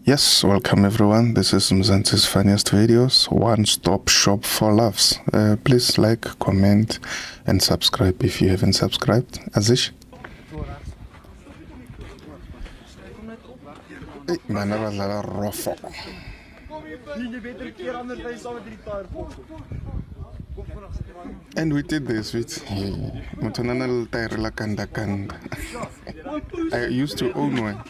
Yes, welcome everyone. This is Mzansi's Funniest Videos, one-stop shop for laughs. Please like, comment, and subscribe if you haven't subscribed. Azish? Hey, man, rofo. And we did this with I used to own one.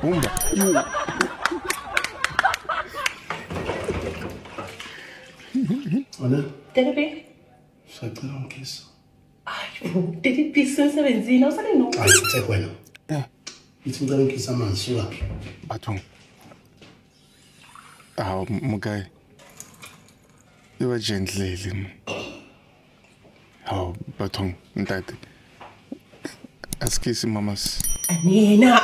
Boomba. Therapy? Sacela un kiss. Ay, did be so seventeen? I said no. Ay, take bueno. It's un kiss a man, sugar. Batong. Mugai. You were gently. Batong, Ndati. Askisi mamas. Anena.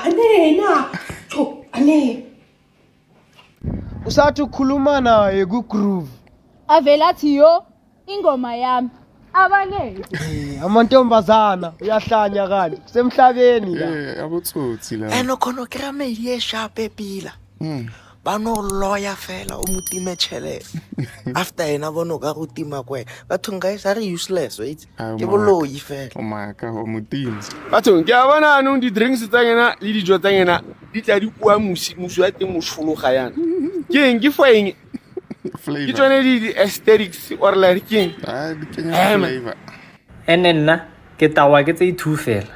Oh, Ane. Usathi ukhuluma naye ku-groove. Avela thiyo ingoma yami abangeke Amantombazana uyahlanya kanti kusemhlabeni la. Abutsotsi la. Eno khona ke ramedi e sharp epila. Ba no lawyer fela o motime tshele. After ena bono ka go tima kwe. Batho guys are useless, wait. Ke boloi fela. O maka o motimi. Batho ke a bona anong di drinks tsa ngena le dijo tsa ngena di tla di kwa musi wa teng moshologa yana. Ke eng ke foeng Flavor. ke tsone di aesthetics or like king. Di kenya flavor. Nna ke tawa ke tse two fela.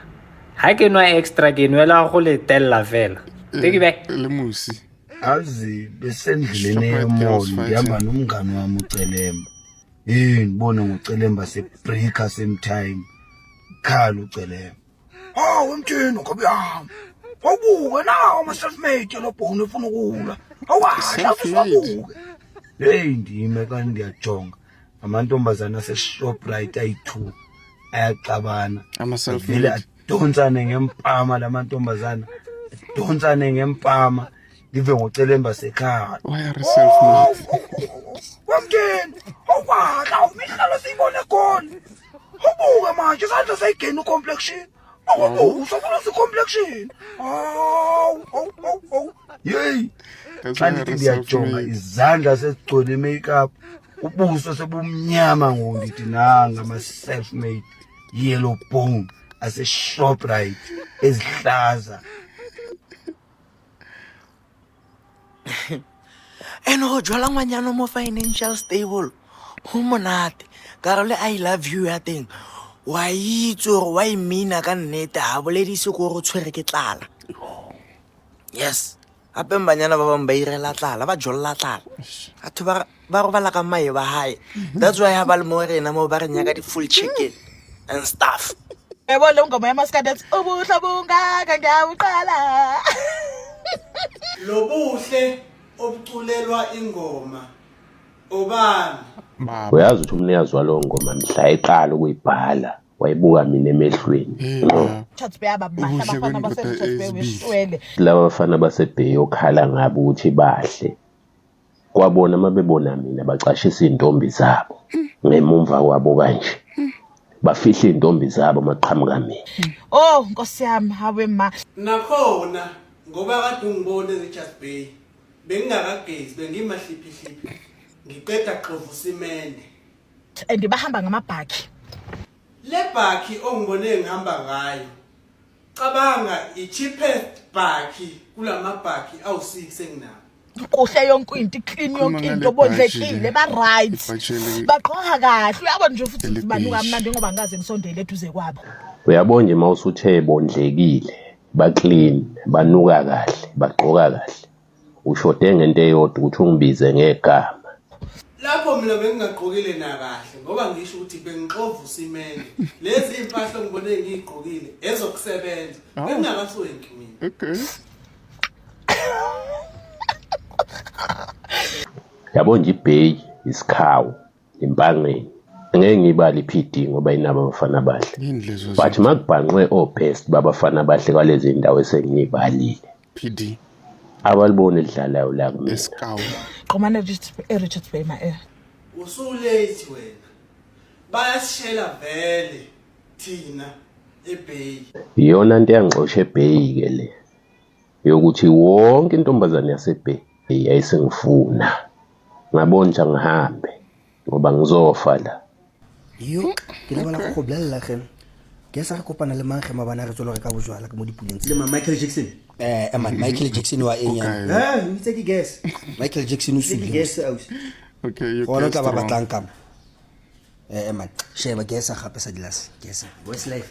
Ha ke nwa extra ke nwela go le tella fela. Take it back. Le musi. Azi besendleleni emall ngihamba nomngane wami uCelemba. Ngibone ngoCelemba se-break same time. Khala uCelemba. Wemthini ngoba yami. Awubuke nawo ama-self-made lo bhonu ufuna ukula. Awabuke. Ndime kanti ndiyajonga. Amantombazana ase-Shoprite ayi-2 ayaxabana. Ama-self-made. Adonsane ngempama lamantombazana. Adonsane ngempama. Live ngoCelemba sekhaya. Why are self-made? Wamthini? Awuwadla umihlalo siyibone khona. Awubuke manje isandla sayigena ucomplexion. Awubuke usafuna si-complexion. Yey. Kanti ndiyajonga izandla sezigcwele makeup. Ubuso sebumnyama ngithi nanga ama-self-made yellow bone ase-Shoprite ezihlaza. Eno go jwala ngwanyana mo financial stable. Ho monate. Karole I love you ya teng. Wa itse gore wa imina ka nnete ha boledise go go tshwere ke tlala. Yes. Ape mbanyana ba bang ba irela tlala ba jolla tlala. Batho ba go bala ka mae ba hae. That's why ha ba le mo rena mo ba re nyaka di full chicken and stuff. Yebo le ngoma yamaskadets ubuhle bungaka ngiyawuqala. Lobuhle obuculelwa ingoma obani uyazi ukuthi umnikazi walowo ngoma mhla eqala ukuyibhala wayibuka mina emehlweni laba bafana baseBay okhala ngabo ukuthi bahle kwabona mabebona mina bacashisa intombi zabo ngemumva kwabo kanje bafihla intombi zabo maqhamuka mina Nkosi yami hawe ma nakhona ngoba kade ungibone eJust Bay bengingakagezi bengimahliphi ngiqeda xovu simende bahamba ngamabhaki le bhaki ongibone ngihamba ngayo cabanga i-cheapest bhaki kulamabhaki awu6 enginawo kuhle yonke into clean yonke into bondlekile ba right baqhoka kahle uyabona nje futhi banuka mnandi ngoba ngaze ngisondele eduze kwabo uyabona nje mawusuthe bondlekile ba clean banuka kahle bagqoka kahle ushode ngento eyodwa ukuthi ungibize ngegama lapho mina bengingagqokile na kahle ngoba ngisho ukuthi bengixova usimende lezi impahla ngibone ngigqokile ezokusebenza bengingakaswenki mina Okay. yabona nje iBay isikhawu impangeni ngeke ngibali PD ngoba inabo abafana bahle but makubhanqwe obest babafana bahle kwalezi indawo esengiyibalile PD abalibone lidlalayo la kumina Esikawu qomana Richards Bay ma usulate wena bayasishela vele thina eBay. Iyona nto yangixosha eBay ke le yokuthi wonke intombazane yaseBay yayisengifuna. Ngabona nje ngihambe ngoba ngizofa la. Yo, ke la bala go bolella gene. Ke sa re kopana le mang ge mabana re tsolo re ka bojwala ka mo dipuleng. Le Michael Jackson. Man Michael Jackson wa enya. O itse ke guess. Michael Jackson o sule. Guess out. Okay, you Go guessed tla ba wrong. batlang kam. Man, sheba guess gape sa dilas. Guess. Westlife.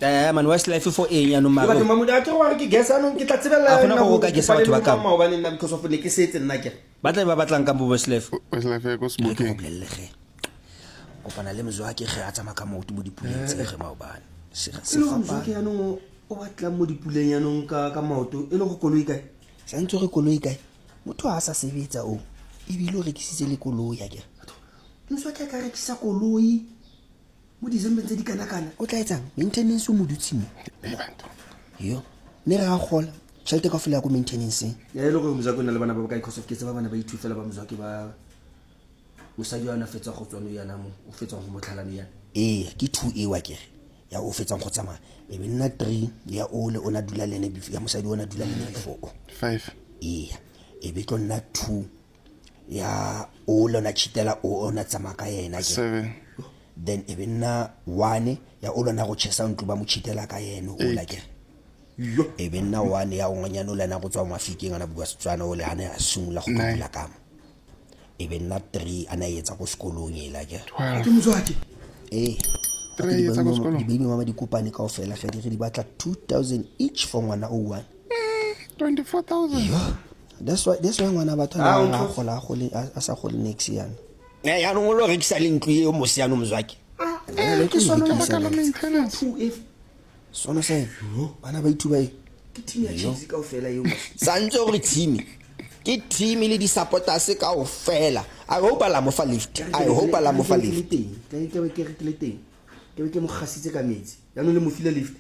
Man Westlife for enya no mara. Ba mamu da ke wa re ke guess anong ke tla tsebela nna go ka guess batho ba kam. Ba nna because of ne ke setse nna ke. Ba tla ba batlang kam bo Westlife. Westlife go smoking. Kopana le mzwa ke ge a tsama ka moto mo dipuleng tse ge maobane. Se fapa ke yanong o batla mo dipuleng yanong ka maoto e le go koloi kae sa ntse re koloi kae motho a sa sebetsa o e bile o rekisitse le koloi ya ke mswa ke ka rekisa koloi mo December tse di kana o tla etsang maintenance mo dutsimo yo ne ra gola tšhelete ka fela go maintenance ya ile go mzwa go nna le bana ba ka because of ke ba bana ba ithufela ba mzwa ke ba mosadi wa na fetsa go tswana yana mo o fetsa go motlhalane yana ke 2A wa ke ya o fetsang go tsamaya e be nna 3 ya ole ona dula lene before ya mosadi ona dula lene before 5 e be tlo nna 2 ya ole ona chitela o ona tsamaya ka yena ke 7 then e be nna 1 ya ole ona go chesa ntlo ba mo chitela ka yena o la ke e be nna 1 ya ngonyana o lena go tswa mafikeng ana bua Setswana o le ana ya sungula go bula kama e be nna 3 ana etsa go sekolong ela ke ke mozwake di mama di kopane ka ofela ge di batla 2000 each for ngwana o 1 24,000 that's why ngwana batho a sa gole next year ya no lo rekisa le ntlo e mo siano mzwake ke sona le baka la maintenance sona sa bana ba ithuba ke team ya Chiefs ka ofela yo sa ntse gore team ke team le di supporters ka ofela I hope ala mo fa lift ke be ke mo gasitse ka metsi ya no le mo file lift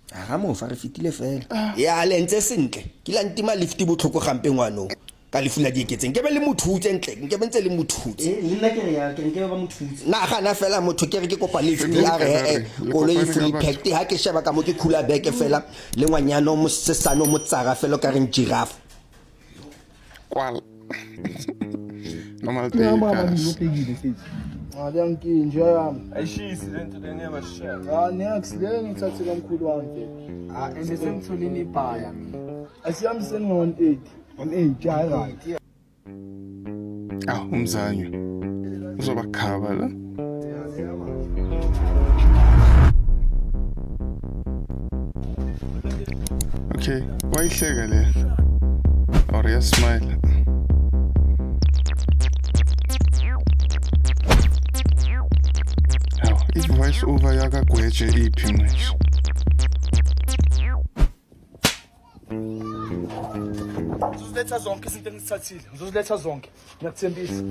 ga mo fa re fitile fela ya le ntse sentle ke la ntima lift botlhoko gampe ngwano ka le fula di eketseng ke be le mothutse ntle ke be ntse le mothutse le nna ke re ya ke ba mothutse na gana fela motho ke re ke kopa lift ya re kolo e fully packed ha ke sheba ka mo ke khula beke fela le ngwanyano mo sesano mo tsara fela ka reng giraffe kwal normal day Danke, njaya. Ayishisi lento lengeba shaya. Next le ngithathela mkhulu wami. Sengitholile ibhaya mina. Asiyambiseni ngo-8. On8 hayi right. Umzanyo. Uzoba khaba la. Okay, wayihleka le. Or ya smile. Voice over yakagweje iphi manje Uzoletha zonke izinto engizithathile uzoziletha zonke ngiyakuthembisa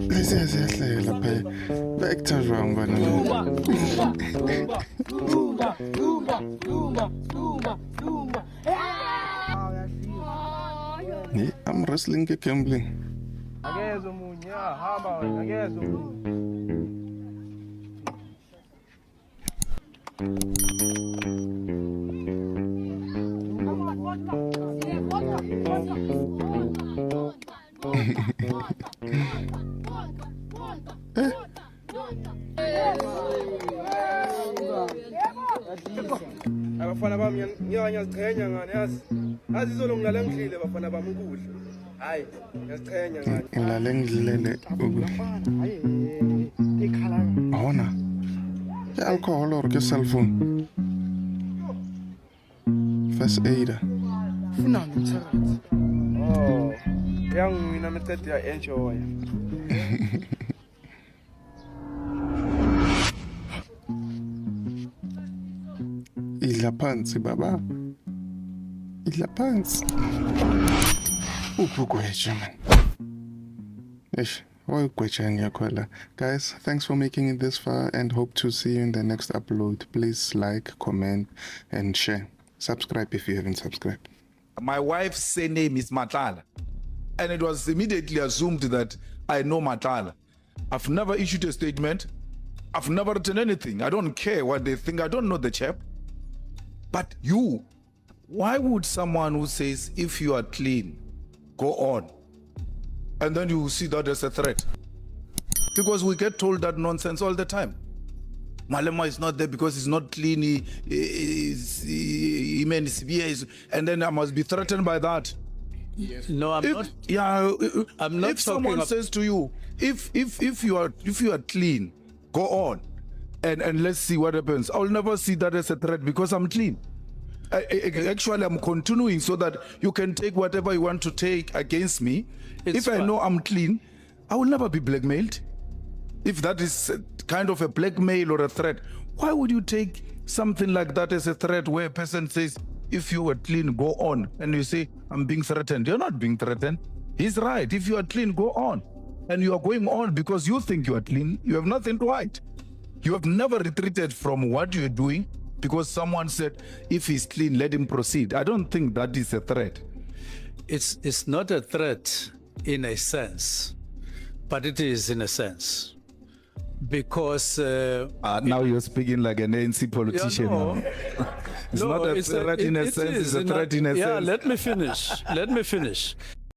Lesiyahleka lapha ba-actor wrong bana I'm wrestling ke gambling akezo munye hamba wena akezo munye abafana bami ngiyaziqhenya ngani yazi azizolo ngilale ngidlile bafana bami ukudla hayi ngiyaziqhenya ngani ngilale ngidlile hayi ikhala ona ke alcohol or ke cell phone first aider funa ngithatha yangwina method ya enjoy idla phansi baba idla phansi upugweja man ish why ugweja guys thanks for making it this far and hope to see you in the next upload. Please like, comment and share. Subscribe if you haven't subscribed. My wife's surname is Matlala, and it was immediately assumed that I know Matlala. I've never issued a statement. I've never written anything. I don't care what they think. I don't know the chap. But you, why would someone who says, if you are clean, go on, and then you see that as a threat? Because we get told that nonsense all the time. Malema is not there because he's not clean, he made severe, and then I must be threatened by that. Yes. No, I'm not. Yeah, I'm not. If someone says to you, if you are clean, go on, and let's see what happens. I'll never see that as a threat because I'm clean. Actually, I'm continuing so that you can take whatever you want to take against me. If I know I'm clean, I will never be blackmailed. If that is kind of a blackmail or a threat, why would you take something like that as a threat where a person says, if you are clean, go on, and you say, I'm being threatened? You're not being threatened. He's right. If you are clean, go on. And you are going on because you think you are clean. You have nothing to hide. You have never retreated from what you're doing because someone said, if he's clean, let him proceed. I don't think that is a threat. It's not a threat in a sense, but it is in a sense. Because now you're speaking like an ANC politician. Yeah, It's not a threat in a sense, it's a threat in a sense. Yeah, let me finish.